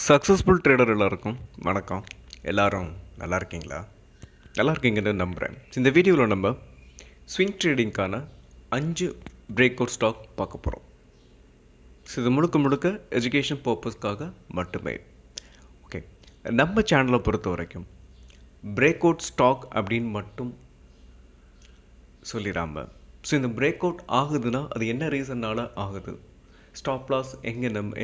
Successful trader எல்லாருக்கும் வணக்கம். எல்லோரும் நல்லா இருக்கீங்கன்னு நம்புகிறேன். இந்த வீடியோவில் நம்ம ஸ்விங் ட்ரேடிங்க்கான 5 பிரேக் அவுட் ஸ்டாக் பார்க்க போகிறோம். இது முழுக்க எஜுகேஷன் பர்பஸ்க்காக மட்டுமே. ஓகே, நம்ம சேனலை பொறுத்த வரைக்கும் பிரேக் அவுட் ஸ்டாக் அப்படின்னு மட்டும் சொல்லிடாமல், இந்த பிரேக் அவுட் ஆகுதுன்னா அது என்ன ரீசன்னால் ஆகுது, ஸ்டாப் லாஸ்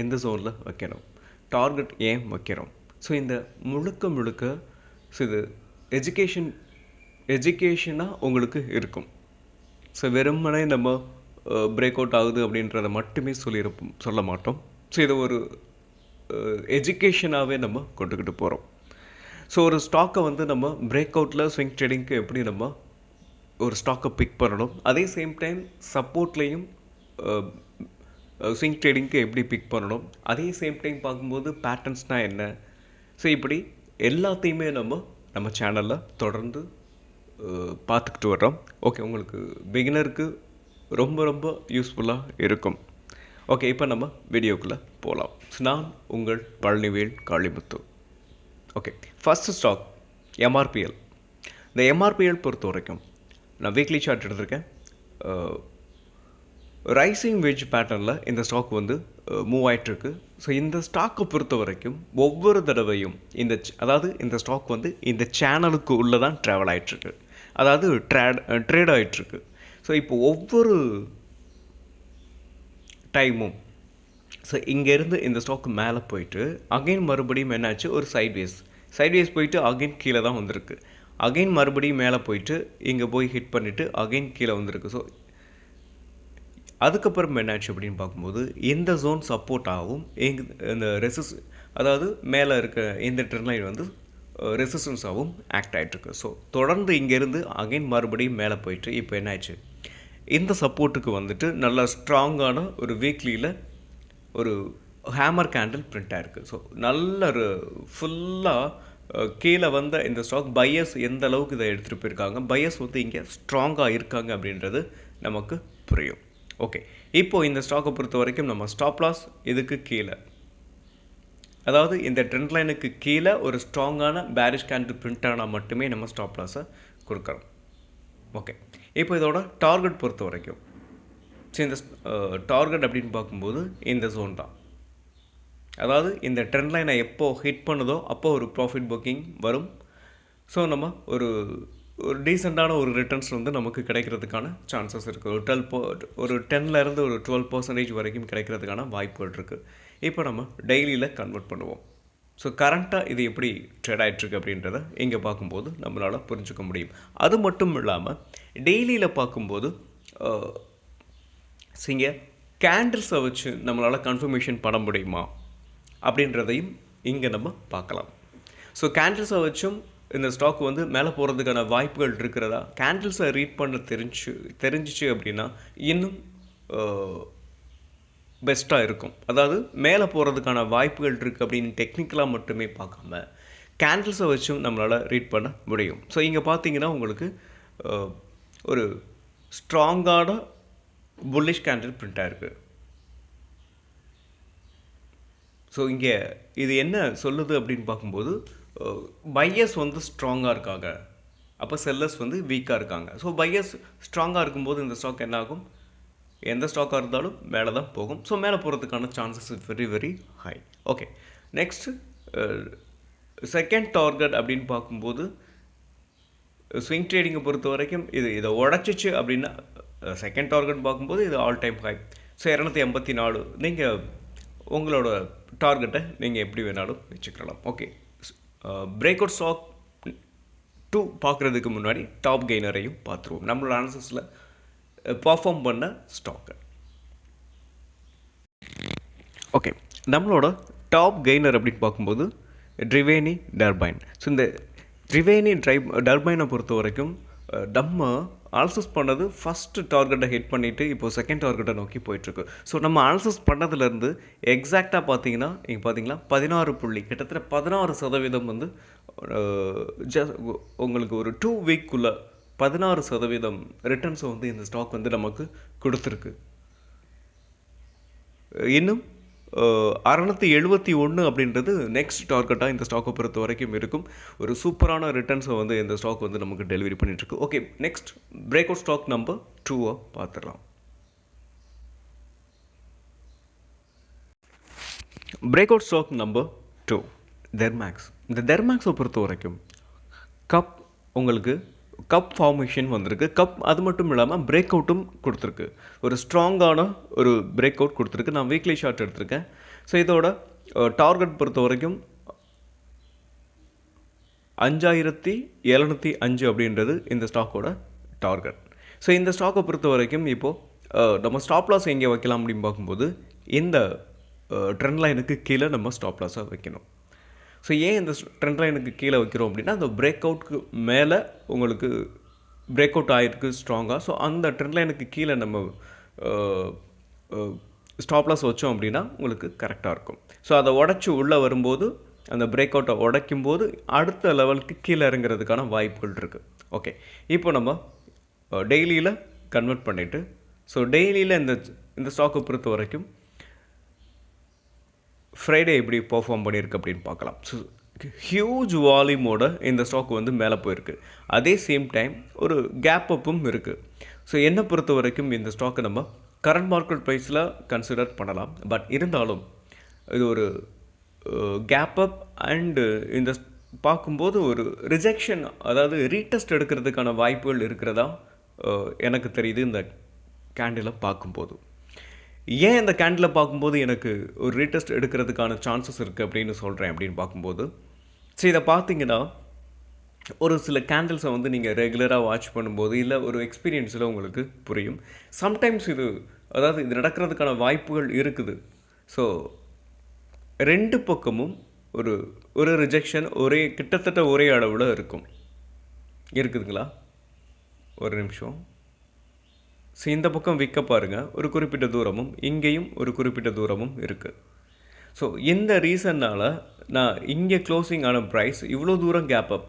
எந்த ஜோனில் வைக்கணும், டார்கெட் ஏன் வைக்கிறோம், இந்த முழுக்க இது எஜுகேஷனாக உங்களுக்கு இருக்கும். வெறுமனே நம்ம பிரேக் அவுட் ஆகுது அப்படின்றத மட்டுமே சொல்ல மாட்டோம். இதை ஒரு எஜுகேஷனாகவே நம்ம கொண்டுக்கிட்டு போகிறோம். ஒரு ஸ்டாக்கை நம்ம பிரேக் அவுட்டில் ஸ்விங் ட்ரேடிங்க்கு எப்படி நம்ம ஒரு ஸ்டாக்கை பிக் பண்ணணும், அதே சேம் டைம் சப்போர்ட்லேயும் ஸ்விங் ட்ரேடிங்க்கு எப்படி பிக் பண்ணணும், அதே சேம் டைம் பார்க்கும்போது பேட்டர்ன்ஸ்னால் என்ன, இப்படி எல்லாத்தையுமே நம்ம சேனலில் தொடர்ந்து பார்த்துக்கிட்டு வர்றோம். ஓகே, உங்களுக்கு பிகினருக்கு ரொம்ப யூஸ்ஃபுல்லாக இருக்கும். ஓகே, இப்போ நம்ம வீடியோக்குள்ளே போகலாம். நான் உங்கள் Palanivel Kalimuthu. Okay, first stock MRPL. இந்த எம்ஆர்பிஎல் பொறுத்த வரைக்கும் நான் வீக்லி சார்ட் எடுத்திருக்கேன். ரைசிங் வெஜ் பேட்டர்னில் இந்த ஸ்டாக் மூவ் ஆகிட்டுருக்கு. இந்த ஸ்டாக்கை பொறுத்த வரைக்கும் ஒவ்வொரு தடவையும் இந்த ஸ்டாக் இந்த சேனலுக்கு உள்ளே தான் ட்ராவல் ஆகிட்டுருக்கு, அதாவது ட்ரேட் ஆகிட்டுருக்கு. இப்போ ஒவ்வொரு டைமும் இங்கேருந்து இந்த ஸ்டாக் மேலே போயிட்டு அகைன் மறுபடியும் என்னாச்சு, ஒரு சைட்வேஸ் போயிட்டு அகைன் கீழே தான் வந்திருக்கு. அகைன் மறுபடியும் மேலே போயிட்டு இங்கே போய் ஹிட் பண்ணிவிட்டு அகைன் கீழே வந்திருக்கு. அதுக்கப்புறம் என்னாச்சு அப்படின்னு பார்க்கும்போது இந்த ஜோன் சப்போர்ட் ஆகும், இந்த அதாவது மேலே இருக்க இந்த ட்ரெண்ட் லைன் ரெசிஸ்டன்ஸாகவும் ஆக்ட் ஆகிட்டுருக்கு. தொடர்ந்து இங்கேருந்து அகைன் மறுபடியும் மேலே போயிட்டு இப்போ என்னாச்சு, இந்த சப்போர்ட்டுக்கு நல்லா ஸ்ட்ராங்கான ஒரு வீக்லியில் ஒரு ஹேமர் கேண்டில் பிரிண்ட் ஆகிருக்கு. நல்ல ஒரு ஃபுல்லாக கீழே வந்த இந்த ஸ்டாக் பையர்ஸ் எந்த அளவுக்கு இதை எடுத்துகிட்டு போயிருக்காங்க, பையர்ஸ் இங்கே ஸ்ட்ராங்காக இருக்காங்க அப்படின்றது நமக்கு புரியும். ஓகே, இப்போது இந்த ஸ்டாக்கை பொறுத்த வரைக்கும் நம்ம ஸ்டாப் லாஸ் இதுக்கு கீழே, அதாவது இந்த ட்ரெண்ட் லைனுக்கு கீழே ஒரு ஸ்ட்ராங்கான பேரிஷ் கேண்டில் பிரிண்ட் ஆனால் மட்டுமே நம்ம ஸ்டாப் லாஸை கொடுக்குறோம். ஓகே, இப்போ இதோட டார்கெட் பொறுத்த வரைக்கும் இந்த டார்கெட் அப்படின்னு பார்க்கும்போது இந்த ஜோன் தான், அதாவது இந்த ட்ரெண்ட் லைனை எப்போது ஹிட் பண்ணுதோ அப்போ ஒரு ப்ராஃபிட் புக்கிங் வரும். நம்ம ஒரு டீசெண்டான ஒரு ரிட்டர்ன்ஸ் நமக்கு கிடைக்கிறதுக்கான சான்சஸ் இருக்குது. ஒரு 10லேருந்து ஒரு 12% வரைக்கும் கிடைக்கிறதுக்கான வாய்ப்புகள் இருக்குது. இப்போ நம்ம டெய்லியில் கன்வெர்ட் பண்ணுவோம். கரண்ட்டாக இது எப்படி ட்ரேட் ஆகிட்டுருக்கு அப்படின்றத இங்கே பார்க்கும்போது நம்மளால் புரிஞ்சுக்க முடியும். அது மட்டும் இல்லாமல் டெய்லியில் பார்க்கும்போது இங்கே கேண்டில்ஸை வச்சு நம்மளால் கன்ஃபர்மேஷன் பண்ண முடியுமா அப்படின்றதையும் இங்கே நம்ம பார்க்கலாம். கேண்டில்ஸை வச்சும் இந்த ஸ்டாக் மேலே போகிறதுக்கான வாய்ப்புகள் இருக்கிறதா, கேண்டில்ஸை ரீட் பண்ண தெரிஞ்சிச்சு அப்படின்னா இன்னும் பெஸ்ட்டாக இருக்கும். அதாவது மேலே போகிறதுக்கான வாய்ப்புகள் இருக்குது அப்படின்னு டெக்னிக்கலாக மட்டுமே பார்க்காம கேண்டில்ஸை வச்சும் நம்மளால் ரீட் பண்ண முடியும். இங்கே பார்த்தீங்கன்னா உங்களுக்கு ஒரு ஸ்ட்ராங்கான புல்லிஷ் கேண்டில் பிரிண்ட் ஆகிருக்கு. இங்கே இது என்ன சொல்லுது அப்படின்னு பார்க்கும்போது பையர்ஸ் ஸ்ட்ராங்காக இருக்காங்க, அப்போ செல்லர்ஸ் வீக்காக இருக்காங்க. பையர்ஸ் ஸ்ட்ராங்காக இருக்கும்போது இந்த ஸ்டாக் என்ன ஆகும், எந்த ஸ்டாக்காக இருந்தாலும் மேலே தான் போகும். மேலே போகிறதுக்கான chances is very high. Okay, next second target அப்படின்னு பார்க்கும்போது ஸ்விங் ட்ரேடிங்கை பொறுத்த வரைக்கும் இதை உடச்சிச்சு அப்படின்னா செகண்ட் டார்கெட் பார்க்கும்போது இது ஆல் டைம் ஹை. 284 நீங்கள் உங்களோட டார்கெட்டை நீங்கள் எப்படி வேணாலும் வச்சுக்கலாம். ஓகே, பிரேக் அவுட் ஸ்டாக் 2 பார்க்குறதுக்கு முன்னாடி டாப் கெய்னரையும் பார்த்துருவோம், நம்மளோட அனாலிசிஸில் பர்ஃபார்ம் பண்ண ஸ்டாக்கு. ஓகே, நம்மளோட டாப் கெய்னர் அப்படின்னு பார்க்கும்போது ட்ரிவேனி டர்பைன். இந்த ட்ரிவேனி டர்பைனை பொறுத்த வரைக்கும் நம்ம அனாலிசிஸ் பண்ணது ஃபஸ்ட்டு டார்கெட்டை ஹிட் பண்ணிவிட்டு இப்போது செகண்ட் டார்கெட்டை நோக்கி போயிட்டுருக்கு. நம்ம அனாலிசிஸ் பண்ணதுலேருந்து எக்ஸாக்டாக பார்த்தீங்கன்னா இங்கே பார்த்தீங்கன்னா 16 புள்ளி, கிட்டத்தட்ட 16% உங்களுக்கு ஒரு 2 வீக்குள்ளே 16% ரிட்டர்ன்ஸை இந்த ஸ்டாக் நமக்கு கொடுத்துருக்கு. இன்னும் 671 அப்படின்றது நெக்ஸ்ட் டார்கெட்டாக இந்த ஸ்டாக்கை பொறுத்த வரைக்கும் இருக்கும். ஒரு சூப்பரான ரிட்டர்ன்ஸை வந்து இந்த ஸ்டாக் வந்து நமக்கு டெலிவரி பண்ணிகிட்ருக்கு. Okay, next break out stock number 2 பார்த்துடலாம். Break out stock number 2 Thermax. இந்த தெர்மேக்ஸை பொறுத்த வரைக்கும் கப் உங்களுக்கு கப் ஃபார்மேஷன் வந்திருக்கு. கப் அது மட்டும் இல்லாமல் பிரேக் அவுட்டும் கொடுத்துருக்கு. ஒரு ஸ்ட்ராங்கான ஒரு பிரேக் அவுட் கொடுத்துருக்கு. நான் வீக்லி ஷார்ட் எடுத்திருக்கேன். ஸோ இதோட டார்கெட் பொறுத்த வரைக்கும் 5705 அப்படின்றது இந்த ஸ்டாக்கோட டார்கெட். ஸோ இந்த ஸ்டாக்கை பொறுத்த வரைக்கும் இப்போது நம்ம ஸ்டாப் லாஸ் எங்கே வைக்கலாம் அப்படின்னு பார்க்கும்போது இந்த ட்ரெண்ட் லைனுக்கு கீழே நம்ம ஸ்டாப் லாஸாக வைக்கணும். ஸோ ஏன் இந்த ட்ரெண்ட் லைனுக்கு கீழே வைக்கிறோம் அப்படின்னா, அந்த பிரேக் அவுட்க்கு மேலே உங்களுக்கு பிரேக் அவுட் ஆகிருக்கு ஸ்ட்ராங்காக. ஸோ அந்த ட்ரெண்ட் லைனுக்கு கீழே நம்ம ஸ்டாப் லாஸ் வச்சோம் அப்படின்னா உங்களுக்கு கரெக்டாக இருக்கும். ஸோ அதை உடச்சி உள்ளே வரும்போது அந்த பிரேக் அவுட்டை உடைக்கும் போது அடுத்த லெவலுக்கு கீழே இறங்குறதுக்கான வாய்ப்புகள் இருக்குது. ஓகே, இப்போ நம்ம டெய்லியில் கன்வெர்ட் பண்ணிவிட்டு, ஸோ டெய்லியில் இந்த ஸ்டாக்கை பொறுத்த வரைக்கும் ஃப்ரைடே எப்படி பர்ஃபார்ம் பண்ணியிருக்கு அப்படின்னு பார்க்கலாம். ஸோ ஹியூஜ் வால்யூமோட இந்த ஸ்டாக் வந்து மேலே போயிருக்கு. அதே சேம் டைம் ஒரு கேப் அப்பும் இருக்குது. ஸோ என்னை பொறுத்த வரைக்கும் இந்த ஸ்டாக்கை நம்ம கரண்ட் மார்க்கெட் ப்ரைஸில் கன்சிடர் பண்ணலாம். பட் இருந்தாலும் இது ஒரு கேப் அப் அண்டு இந்த பார்க்கும்போது ஒரு ரிஜெக்ஷன், அதாவது ரீடெஸ்ட் எடுக்கிறதுக்கான வாய்ப்புகள் இருக்கிறதா எனக்கு தெரியுது இந்த கேண்டிலை பார்க்கும்போது. ஏன் இந்த கேண்டில் பார்க்கும்போது எனக்கு ஒரு ரீடெஸ்ட் எடுக்கிறதுக்கான சான்சஸ் இருக்குது அப்படின்னு சொல்கிறேன் அப்படின்னு பார்க்கும்போது, ஸோ இதை பார்த்தீங்கன்னா ஒரு சில கேண்டில்ஸை வந்து நீங்கள் ரெகுலராக வாட்ச் பண்ணும்போது இல்லை ஒரு எக்ஸ்பீரியன்ஸில் உங்களுக்கு புரியும். சம்டைம்ஸ் இது நடக்கிறதுக்கான வாய்ப்புகள் இருக்குது. ஸோ ரெண்டு பக்கமும் ஒரு ரிஜெக்ஷன் கிட்டத்தட்ட ஒரே அளவில் இருக்குதுங்களா? ஒரு நிமிஷம். ஸோ இந்த பக்கம் விற்க பாருங்கள், ஒரு குறிப்பிட்ட தூரமும் இங்கேயும் ஒரு குறிப்பிட்ட தூரமும் இருக்குது. ஸோ இந்த ரீசன்னால் நான் இங்கே க்ளோசிங் ஆன ப்ரைஸ் இவ்வளோ தூரம் கேப் அப்.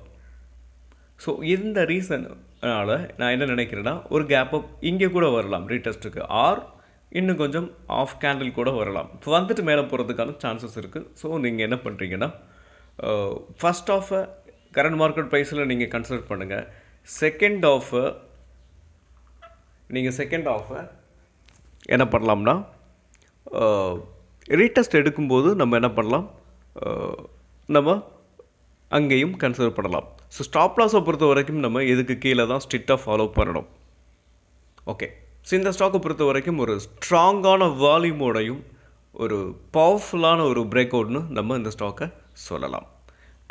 ஸோ இந்த ரீசன்னால் நான் என்ன நினைக்கிறேன்னா, ஒரு கேப் அப் இங்கே கூட வரலாம் ரீடெஸ்ட்டுக்கு, ஆர் இன்னும் கொஞ்சம் ஆஃப் கேண்டில் கூட வரலாம். இப்போ வந்துட்டு மேலே போகிறதுக்கான சான்சஸ் இருக்குது. ஸோ நீங்கள் என்ன பண்ணுறீங்கன்னா, ஃபஸ்ட் ஆஃபை கரண்ட் மார்க்கெட் ப்ரைஸில் நீங்கள் கன்சிடர் பண்ணுங்கள். செகண்ட் ஆஃபை என்ன பண்ணலாம்னா, ரீடெஸ்ட் எடுக்கும்போது நம்ம என்ன பண்ணலாம், நம்ம அங்கேயும் கன்சிடர் பண்ணலாம். ஸோ ஸ்டாப் லாஸை பொறுத்த வரைக்கும் நம்ம இதுக்கு கீழே தான் ஸ்ட்ரிக்டாக ஃபாலோ பண்ணணும். ஓகே, ஸோ இந்த ஸ்டாக்கை பொறுத்த வரைக்கும் ஒரு ஸ்ட்ராங்கான வால்யூமோடையும் ஒரு பவர்ஃபுல்லான ஒரு பிரேக் அவுட்னு நம்ம இந்த ஸ்டாக்கை சொல்லலாம்.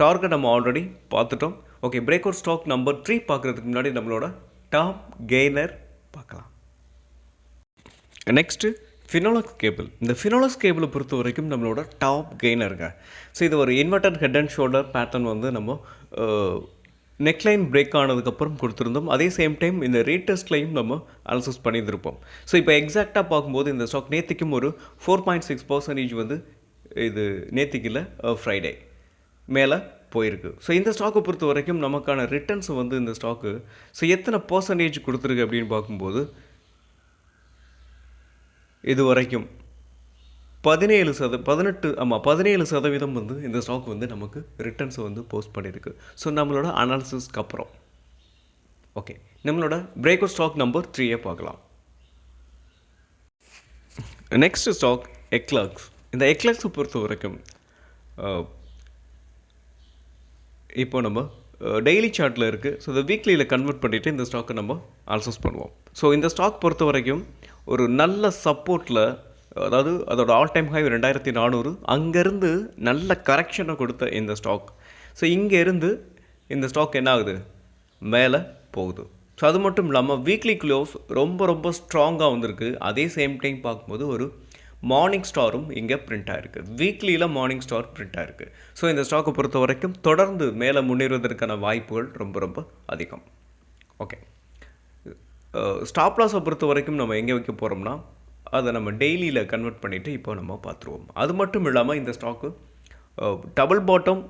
டார்கெட் நம்ம ஆல்ரெடி பார்த்துட்டோம். Okay, break out stock number 3 பார்க்குறதுக்கு முன்னாடி நம்மளோட டாப் கெய்னர் பார்க்கலாம். Next Finolex cable. இந்த ஃபினோலக்ஸ் கேபிளை பொறுத்த வரைக்கும் நம்மளோட டாப் கெய்னருங்க. ஸோ இது ஒரு inverted head and shoulder pattern வந்து நம்ம நெக்லைன் பிரேக் ஆனதுக்கப்புறம் கொடுத்துருந்தோம். அதே சேம் டைம் இந்த ரீடெஸ்ட்லையும் நம்ம அனலைசிஸ் பண்ணியிருந்திருப்போம். ஸோ இப்போ எக்ஸாக்டாக பார்க்கும்போது இந்த ஸ்டாக் நேற்றுக்கும் ஒரு 4.6% வந்து இது நேற்றுக்கில் ஃப்ரைடே மேலே போயிருக்கு. ஸோ இந்த ஸ்டாக்கை பொறுத்த வரைக்கும் நமக்கான ரிட்டர்ன்ஸ் வந்து இந்த ஸ்டாக்கு எத்தனை பர்சன்டேஜ் கொடுத்துருக்கு அப்படின்னு பார்க்கும்போது இது வரைக்கும் 17% வந்து இந்த ஸ்டாக் வந்து நமக்கு ரிட்டர்ன்ஸை வந்து போஸ்ட் பண்ணியிருக்கு. ஸோ நம்மளோட அனாலிசிஸ்க்கு அப்புறம் ஓகே, நம்மளோட பிரேக் அவுட் ஸ்டாக் நம்பர் 3 பார்க்கலாம். Next stock eClerx. இந்த எக்லர்க்ஸை பொறுத்த வரைக்கும் இப்போ நம்ம டெய்லி சார்ட்டில் இருக்குது. ஸோ இந்த வீக்லியில் கன்வெர்ட் பண்ணிவிட்டு இந்த ஸ்டாக்கை நம்ம அனலைசிஸ் பண்ணுவோம். ஸோ இந்த ஸ்டாக் பொறுத்த வரைக்கும் ஒரு நல்ல சப்போர்ட்டில், அதாவது அதோட ஆல் டைம் ஹை 2400, அங்கேருந்து நல்ல கரெக்ஷனை கொடுத்த இந்த ஸ்டாக். ஸோ இங்கேருந்து இந்த ஸ்டாக் என்ன ஆகுது, மேலே போகுது. ஸோ அது மட்டும் இல்லாமல் வீக்லி க்ளோஸ் ரொம்ப ஸ்ட்ராங்காக வந்திருக்கு. அதே சேம் டைம் பார்க்கும்போது ஒரு மார்னிங் ஸ்டாரும் இங்கே பிரிண்ட் ஆகிருக்கு. வீக்லியில் மார்னிங் ஸ்டார் பிரிண்ட் ஆகிருக்கு. ஸோ இந்த ஸ்டாக்கை பொறுத்த வரைக்கும் தொடர்ந்து மேலே முன்னேறுவதற்கான வாய்ப்புகள் ரொம்ப அதிகம். ஓகே, ஸ்டாப் லாஸை பொறுத்த வரைக்கும் நம்ம எங்கே வைக்க போகிறோம்னா, அதை நம்ம டெய்லியில் கன்வெர்ட் பண்ணிவிட்டு இப்போ நம்ம பார்த்துருவோம். அது மட்டும் இல்லாமல் இந்த ஸ்டாக்கு டபுள் பாட்டம்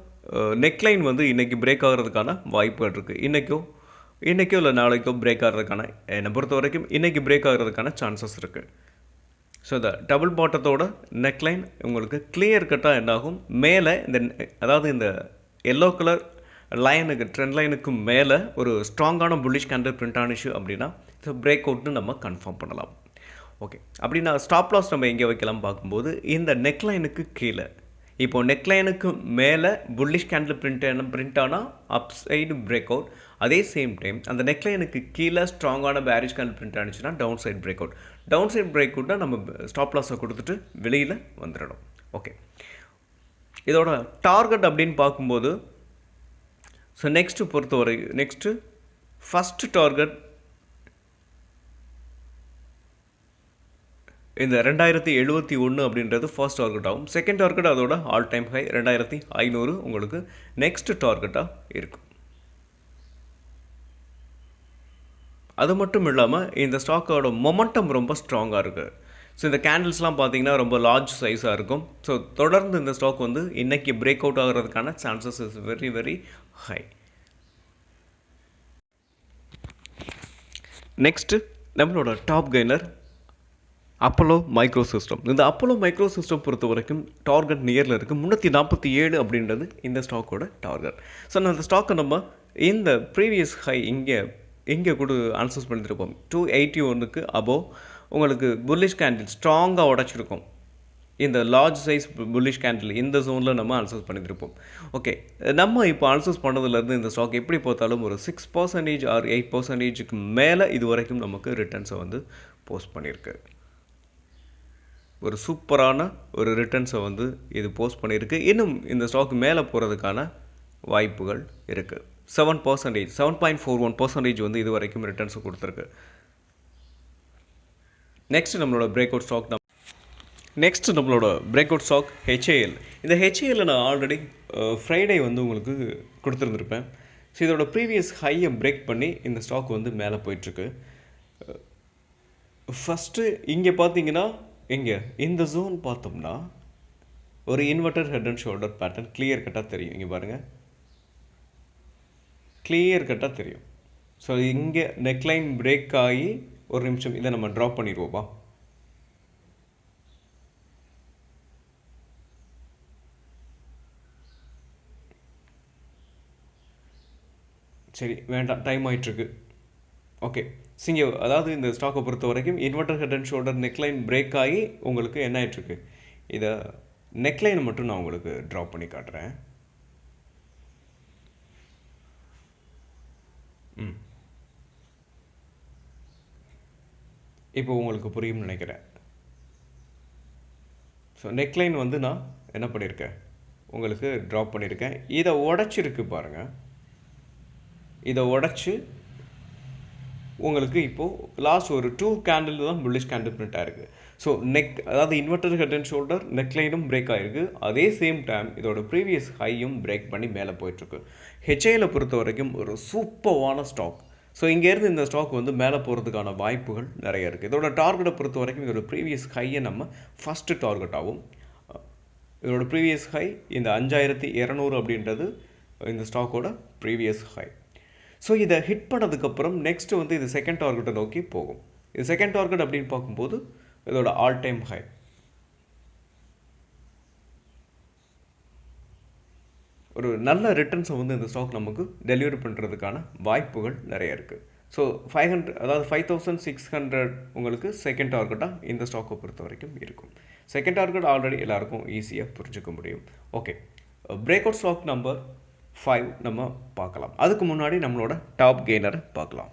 நெக்லைன் வந்து இன்றைக்கி பிரேக் ஆகிறதுக்கான வாய்ப்புகள் இருக்குது. இன்றைக்கோ இல்லை நாளைக்கோ பிரேக் ஆகிறதுக்கான, என்னை பொறுத்த வரைக்கும் இன்றைக்கி பிரேக் ஆகிறதுக்கான சான்சஸ் இருக்குது. ஸோ இந்த டபுள் பாட்டத்தோட நெக்லைன் உங்களுக்கு கிளியர் கட்டாக என்னாகும் மேலே அதாவது இந்த எல்லோ கலர் லைனுக்கு ட்ரெண்ட் லைனுக்கு மேலே ஒரு ஸ்ட்ராங்கான புல்லிஷ் கேண்டில் பிரிண்ட் ஆனிச்சு அப்படின்னா ஸோ பிரேக் அவுட்னு நம்ம கன்ஃபார்ம் பண்ணலாம். ஓகே, அப்படின்னா ஸ்டாப் லாஸ் நம்ம எங்கே வைக்கலாம் பார்க்கும்போது இந்த நெக்லைனுக்கு கீழே. இப்போது நெக்லைனுக்கு மேலே புல்லிஷ் கேண்டில் பிரிண்ட் ஆனால் அப் சைடு பிரேக் அவுட். அதே சேம் டைம் அந்த நெக்லைனுக்கு கீழே ஸ்ட்ராங்கான பேரிஷ் கேண்டில் பிரிண்ட் ஆனிச்சுன்னா down side break out. Down side break அவுட்னா நம்ம ஸ்டாப் லாஸை கொடுத்துட்டு வெளியில் வந்துடணும். ஓகே, இதோட டார்கெட் அப்படின்னு பார்க்கும்போது ஸோ நெக்ஸ்ட்டு பொறுத்தவரை ஃபஸ்ட்டு டார்கெட் இந்த 2071 அப்படின்றது ஃபர்ஸ்ட் டார்கெட் ஆகும். செகண்ட் டார்கெட் அதோட ஆல் டைம் ஹை 2500 உங்களுக்கு நெக்ஸ்ட் டார்கெட்டாக இருக்கும். அது மட்டும் இல்லாமல் இந்த ஸ்டாக்கோட மொமெண்டம் ரொம்ப ஸ்ட்ராங்காக இருக்குது. ஸோ இந்த கேண்டில்ஸ்லாம் பார்த்தீங்கன்னா ரொம்ப லார்ஜ் சைஸாக இருக்கும். ஸோ தொடர்ந்து இந்த ஸ்டாக் வந்து இன்றைக்கி பிரேக் அவுட் ஆகிறதுக்கான chances is very very high. Next நம்மளோட டாப் கெய்னர் அப்போலோ மைக்ரோ சிஸ்டம். இந்த அப்போலோ மைக்ரோ சிஸ்டம் பொறுத்த வரைக்கும் டார்கெட் நியரில் இருக்குது 347 அப்படின்றது இந்த ஸ்டாக்கோட டார்கெட். ஸோ அந்த ஸ்டாக்கை நம்ம இந்த ப்ரீவியஸ் ஹை இங்கே கூட அனலைஸ் பண்ணியிருப்போம் 281க்கு அபோவ் உங்களுக்கு புல்லிஷ் கேண்டில் ஸ்ட்ராங்காக உடச்சிருக்கோம். இந்த லார்ஜ் சைஸ் புல்லிஷ் கேண்டில் இந்த ஜோனில் நம்ம அனலைஸ் பண்ணியிருப்போம். ஓகே, நம்ம இப்போ அனலைஸ் பண்ணதுலேருந்து இந்த ஸ்டாக் எப்படி பார்த்தாலும் ஒரு 6% ஆர் 8%க்கு மேலே இது வரைக்கும் நமக்கு ரிட்டர்ன்ஸை வந்து போஸ்ட் பண்ணியிருக்கு. ஒரு சூப்பரான ஒரு ரிட்டர்ன்ஸை வந்து இது போஸ்ட் பண்ணியிருக்கு. இன்னும் இந்த ஸ்டாக் மேலே போகிறதுக்கான வாய்ப்புகள் இருக்குது. 7.41% வந்து இது வரைக்கும் ரிட்டர்ன்ஸை கொடுத்துருக்கு. நெக்ஸ்ட் நம்மளோட பிரேக் அவுட் ஸ்டாக் ஹெச்ஏஎல். இந்த ஹெச்ஏஎல்ல நான் ஆல்ரெடி ஃப்ரைடே வந்து உங்களுக்கு கொடுத்துருந்துருப்பேன். ஸோ இதோட ப்ரீவியஸ் ஹையை பிரேக் பண்ணி இந்த ஸ்டாக் வந்து மேலே போயிட்டுருக்கு. ஃபஸ்ட்டு இங்கே பார்த்தீங்கன்னா இங்கே இந்த ஜோன் பார்த்தோம்னா ஒரு inverter head and shoulder pattern clear கட்டாக தெரியும். இங்கே பாருங்கள், கிளியர் கட்டாக தெரியும். ஸோ இங்கே நெக்லைன் பிரேக் ஆகி ஒரு நிமிஷம் இதை நம்ம ட்ராப் பண்ணிடுவோப்பா. சரி வேண்டாம், டைம் ஆகிட்டுருக்கு. ஓகே, சிங்க அதாவது இந்த ஸ்டாக்கை பொறுத்த வரைக்கும் inverter head and shoulder neckline break ஆகி உங்களுக்கு என்ன ஆகிட்டுருக்கு. இதை நெக்லைனை மட்டும் நான் உங்களுக்கு ட்ராப் பண்ணி காட்டுறேன். இப்போ உங்களுக்கு புரியும்னு நினைக்கிறேன். ஸோ நெக்லைன் வந்து நான் என்ன பண்ணியிருக்கேன் உங்களுக்கு ட்ராப் பண்ணியிருக்கேன். இதை உடச்சிருக்கு பாருங்கள். இதை உடச்சி உங்களுக்கு இப்போது லாஸ்ட் ஒரு 2 கேண்டில் தான் புல்லிஷ் கேண்டில் பிரிண்ட் ஆகிருக்கு. ஸோ அதாவது இன்வெர்டர் ஹெட் அண்ட் ஷோல்டர் நெக்லைனும் பிரேக் ஆகிருக்கு. அதே சேம் டைம் இதோட ப்ரீவியஸ் ஹையும் பிரேக் பண்ணி மேலே போயிட்டுருக்கு. ஹெச்ஐல பொறுத்த வரைக்கும் ஒரு சூப்பரான ஸ்டாக். ஸோ இங்கேருந்து இந்த ஸ்டாக் வந்து மேலே போகிறதுக்கான வாய்ப்புகள் நிறைய இருக்குது. இதோட டார்கெட்டை பொறுத்த வரைக்கும் இதோட ப்ரீவியஸ் ஹையை நம்ம ஃபஸ்ட்டு டார்கெட் ஆகும். இதோட ப்ரீவியஸ் ஹை இந்த 5200 அப்படின்றது இந்த ஸ்டாக்கோட ப்ரீவியஸ் ஹை. ஸோ இதை ஹிட் பண்ணதுக்கப்புறம் நெக்ஸ்ட்டு வந்து இது செகண்ட் டார்கெட்டை நோக்கி போகும். இது செகண்ட் டார்கெட் அப்படின்னு பார்க்கும்போது இதோட ஆல் டைம் ஹை. ஒரு நல்ல ரிட்டர்ன்ஸை வந்து இந்த ஸ்டாக் நமக்கு டெலிவரி பண்ணுறதுக்கான வாய்ப்புகள் நிறைய இருக்குது. ஸோ 500 அதாவது 5600 உங்களுக்கு செகண்ட் டார்கெட்டாக இந்த ஸ்டாக்கை பொறுத்த வரைக்கும் இருக்கும். செகண்ட் டார்கெட் ஆல்ரெடி எல்லாருக்கும் ஈஸியாக புரிஞ்சுக்க முடியும். Okay, break out stock number 5 நம்ம பார்க்கலாம். அதுக்கு முன்னாடி நம்மளோட டாப் கெய்னரை பார்க்கலாம்.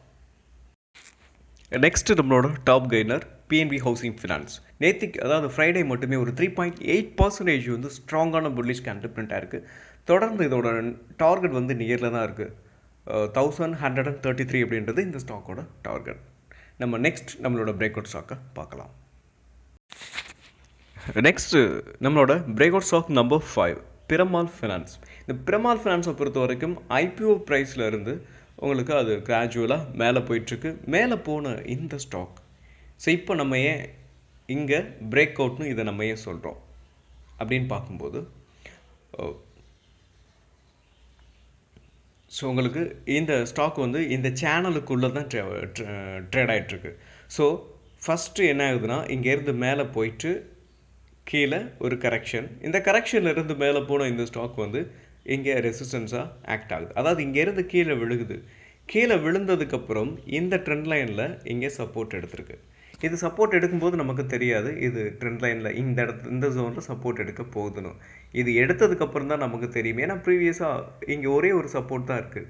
நெக்ஸ்ட்டு நம்மளோட top gainer PNB housing finance. நேற்றுக்கு அதாவது ஃப்ரைடே மட்டுமே ஒரு 3.8% வந்து ஸ்ட்ராங்கான புல்லிஷ் கேண்டில் பிரிண்ட் ஆயிருக்கு. தொடர்ந்து இதோட டார்கெட் வந்து நியரில் தான் இருக்குது. 1133 அப்படின்றது இந்த ஸ்டாக்கோட டார்கெட். நம்ம நெக்ஸ்ட் நம்மளோட பிரேக் அவுட் ஸ்டாக்கை பார்க்கலாம். நெக்ஸ்ட்டு நம்மளோட break out stock number 5 Piramal Finance. இந்த பிரமால் ஃபினான்ஸை பொறுத்த வரைக்கும் ஐபிஓ ப்ரைஸில் இருந்து உங்களுக்கு அது கிராஜுவலாக மேலே போயிட்டுருக்கு. மேலே போன இந்த ஸ்டாக் ஸோ இப்போ நம்ம ஏன் இங்கே பிரேக் அவுட்னு இதை நம்ம ஏன் சொல்கிறோம் அப்படின்னு பார்க்கும்போது ஸோ உங்களுக்கு இந்த ஸ்டாக் வந்து இந்த சேனலுக்குள்ளே தான் ட்ரேட் ஆகிட்டுருக்கு. ஸோ ஃபஸ்ட்டு என்ன ஆகுதுன்னா இங்கேருந்து மேலே போயிட்டு கீழே ஒரு கரெக்ஷன். இந்த கரெக்ஷன்லேருந்து மேலே போன இந்த ஸ்டாக் வந்து இங்கே ரெசிஸ்டன்ஸாக ஆக்ட் ஆகுது. அதாவது இங்கேருந்து கீழே விழுகுது. கீழே விழுந்ததுக்கப்புறம் இந்த ட்ரெண்ட் லைனில் இங்கே சப்போர்ட் எடுத்திருக்கு. இது சப்போர்ட் எடுக்கும்போது நமக்கு தெரியாது இது ட்ரெண்ட் லைனில் இந்த ஜோனில் சப்போர்ட் எடுக்க போகுதுன்னு. இது எடுத்ததுக்கப்புறம் தான் நமக்கு தெரியும். ஏன்னா ப்ரீவியஸாக இங்கே ஒரே ஒரு சப்போர்ட் தான் இருக்குது.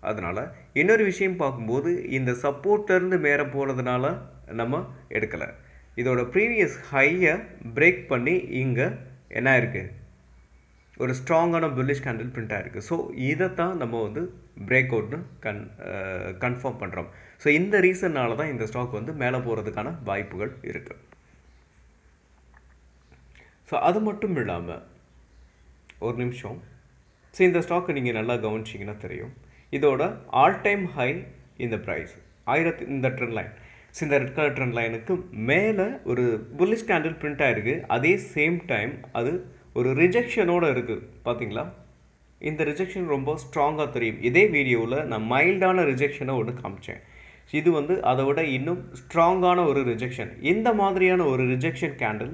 அதனால் இன்னொரு விஷயம் பார்க்கும்போது இந்த சப்போர்ட்லேருந்து மேலே போகிறதுனால நம்ம எடுக்கலை. இதோட ப்ரீவியஸ் ஹையை பிரேக் பண்ணி இங்கே என்ன இருக்குது, ஒரு ஸ்ட்ராங்கான புல்லிஷ் கேண்டில் பிரிண்ட் ஆகிருக்கு. ஸோ இதைத்தான் நம்ம வந்து பிரேக் அவுட்னு கன்ஃபார்ம் பண்ணுறோம். ஸோ இந்த ரீசன்னால தான் இந்த ஸ்டாக் வந்து மேலே போகிறதுக்கான வாய்ப்புகள் இருக்குது. ஸோ அது மட்டும் இல்லாமல் ஒரு நிமிஷம். ஸோ இந்த ஸ்டாக்கை நீங்கள் நல்லா கவனிச்சிங்கன்னா தெரியும். இதோட ஆல் டைம் ஹை இந்த ப்ரைஸ் இந்த ட்ரெண்ட் லைன். ஸோ இந்த ரெட் கலர் ட்ரெண்ட் லைனுக்கு மேலே ஒரு புல்லிஷ் கேண்டில் பிரிண்ட் ஆகிருக்கு. அதே சேம் டைம் அது ஒரு ரிஜெக்ஷனோடு இருக்குது. பார்த்தீங்களா, இந்த ரிஜெக்ஷன் ரொம்ப ஸ்ட்ராங்காக தெரியும். இதே வீடியோவில் நான் மைல்டான ரிஜெக்ஷனை ஒன்று காமிச்சேன். இது வந்து அதை விட இன்னும் ஸ்ட்ராங்கான ஒரு ரிஜெக்ஷன். இந்த மாதிரியான ஒரு ரிஜெக்ஷன் கேண்டில்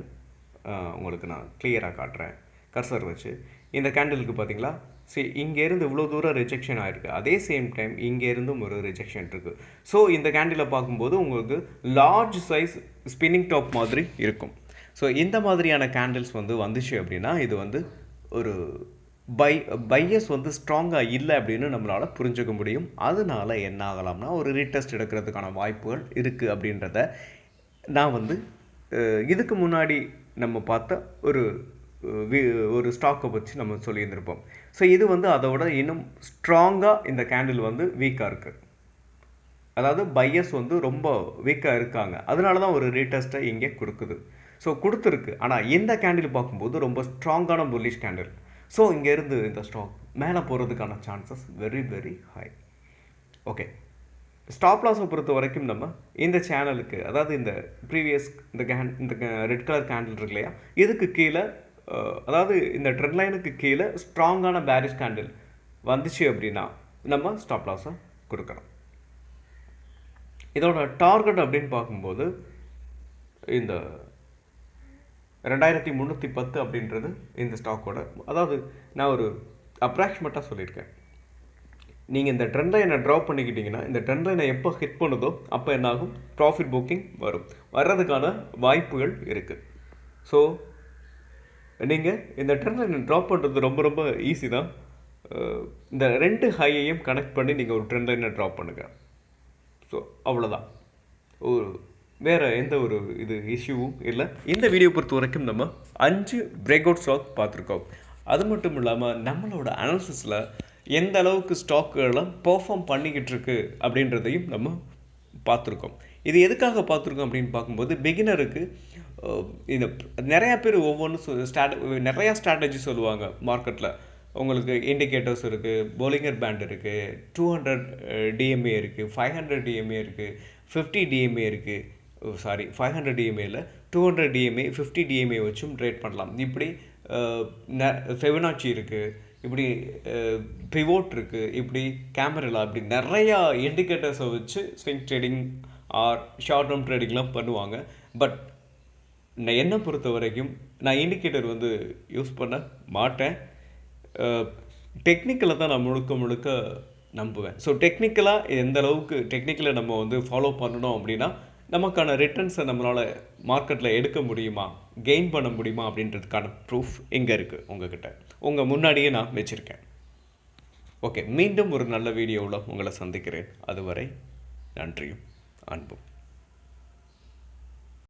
உங்களுக்கு நான் கிளியராக காட்டுறேன் கர்சர் வச்சு. இந்த கேண்டிலுக்கு பார்த்தீங்களா, சரி இங்கேருந்து இவ்வளோ தூரம் ரிஜெக்ஷன் ஆகிருக்கு. அதே சேம் டைம் இங்கேருந்தும் ஒரு ரிஜெக்ஷன் இருக்குது. ஸோ இந்த கேண்டிலை பார்க்கும்போது உங்களுக்கு லார்ஜ் சைஸ் ஸ்பின்னிங் டாப் மாதிரி இருக்கும். ஸோ இந்த மாதிரியான கேண்டில்ஸ் வந்து வந்துச்சு அப்படின்னா இது வந்து ஒரு பையஸ் வந்து ஸ்ட்ராங்காக இல்லை அப்படின்னு நம்மளால் புரிஞ்சுக்க முடியும். அதனால என்ன ஆகலாம்னா ஒரு ரீடெஸ்ட் எடுக்கிறதுக்கான வாய்ப்புகள் இருக்குது அப்படின்றத நான் வந்து இதுக்கு முன்னாடி நம்ம பார்த்த ஒரு ஸ்டாக்கை வச்சு நம்ம சொல்லியிருந்திருப்போம். ஸோ இது வந்து அதோட இன்னும் ஸ்ட்ராங்காக இந்த கேண்டில் வந்து வீக்காக இருக்குது. அதாவது பையஸ் வந்து ரொம்ப வீக்காக இருக்காங்க. அதனால தான் ஒரு ரீடெஸ்ட்டை இங்கே கொடுக்குது. ஸோ கொடுத்துருக்கு. ஆனால் இந்த கேண்டில் பார்க்கும்போது ரொம்ப ஸ்ட்ராங்கான புல்லிஷ் கேண்டில். ஸோ இங்கேருந்து இந்த ஸ்டாக் மேலே போகிறதுக்கான chances very very high. Okay, stop லாஸை பொறுத்த வரைக்கும் நம்ம இந்த சேனலுக்கு, அதாவது இந்த ப்ரீவியஸ் இந்த ரெட் கலர் கேண்டில் இருக்கு இல்லையா, இதுக்கு கீழே அதாவது இந்த ட்ரெண்ட் லைனுக்கு கீழே ஸ்ட்ராங்கான பேரிஷ் கேண்டில் வந்துச்சு அப்படின்னா நம்ம ஸ்டாப் லாஸை கொடுக்குறோம். இதோட டார்கெட் அப்படின்னு பார்க்கும்போது இந்த 2310 அப்படின்றது இந்த ஸ்டாக்கோட, அதாவது நான் ஒரு அப்ராக்சிமேட்டாக சொல்லியிருக்கேன். நீங்கள் இந்த ட்ரெண்ட் லைனை ட்ராப் பண்ணிக்கிட்டிங்கன்னா இந்த ட்ரெண்ட் லைனை எப்போ ஹிட் பண்ணுதோ அப்போ என்னாகும், ப்ராஃபிட் புக்கிங் வர்றதுக்கான வாய்ப்புகள் இருக்குது. ஸோ நீங்கள் இந்த ட்ரெண்ட் லைனை ட்ராப் பண்ணுறது ரொம்ப ரொம்ப ஈஸி தான். இந்த 2 ஹையையும் கனெக்ட் பண்ணி நீங்கள் ஒரு ட்ரெண்ட் லைனை ட்ராப் பண்ணுங்கள். ஸோ அவ்வளோதான், வேறு எந்த ஒரு இஷ்யூவும் இல்லை. இந்த வீடியோ பொறுத்த வரைக்கும் நம்ம 5 பிரேக் அவுட் ஸ்டாக் பார்த்துருக்கோம். அது மட்டும் இல்லாமல் நம்மளோட அனாலிசிஸில் எந்த அளவுக்கு ஸ்டாக்குகள்லாம் பெர்ஃபார்ம் பண்ணிக்கிட்டு இருக்கு அப்படின்றதையும் நம்ம பார்த்துருக்கோம். இது எதுக்காக பார்த்துருக்கோம் அப்படின்னு பார்க்கும்போது பிகினருக்கு இந்த நிறையா பேர் ஒவ்வொன்றும் நிறையா ஸ்ட்ராட்டஜி சொல்லுவாங்க மார்க்கெட்டில். உங்களுக்கு இண்டிகேட்டர்ஸ் இருக்குது, போலிங்கர் பேண்ட் இருக்குது, 200 DMA இருக்குது, 500 DMA இருக்குது, 50 DMA இருக்குது. 500 DMA இல்லை, 200 DMA, 50 DMA வச்சும் ட்ரேட் பண்ணலாம். இப்படி ஃபெபனாச்சி இருக்குது, இப்படி பிவோட் இருக்குது, இப்படி கேமரா, இப்படி நிறையா இண்டிகேட்டர்ஸை வச்சு swing trading or short term ட்ரேடிங்லாம் பண்ணுவாங்க. பட் என்னை பொறுத்த வரைக்கும் நான் இண்டிகேட்டர் வந்து யூஸ் பண்ண மாட்டேன். டெக்னிக்கலை தான் நான் முழுக்க நம்புவேன். ஸோ டெக்னிக்கலாக எந்த அளவுக்கு டெக்னிக்கலை நம்ம வந்து ஃபாலோ பண்ணணும் அப்படின்னா நமக்கான ரிட்டர்ன்ஸை நம்மளால் மார்க்கெட்டில் எடுக்க முடியுமா, கெயின் பண்ண முடியுமா அப்படின்றதுக்கான ப்ரூஃப் எங்கே இருக்குது உங்ககிட்ட, உங்கள் முன்னாடியே நான் வச்சுருக்கேன். ஓகே, மீண்டும் ஒரு நல்ல வீடியோவில் உங்களை சந்திக்கிறேன். அதுவரை நன்றியும் அன்பும்.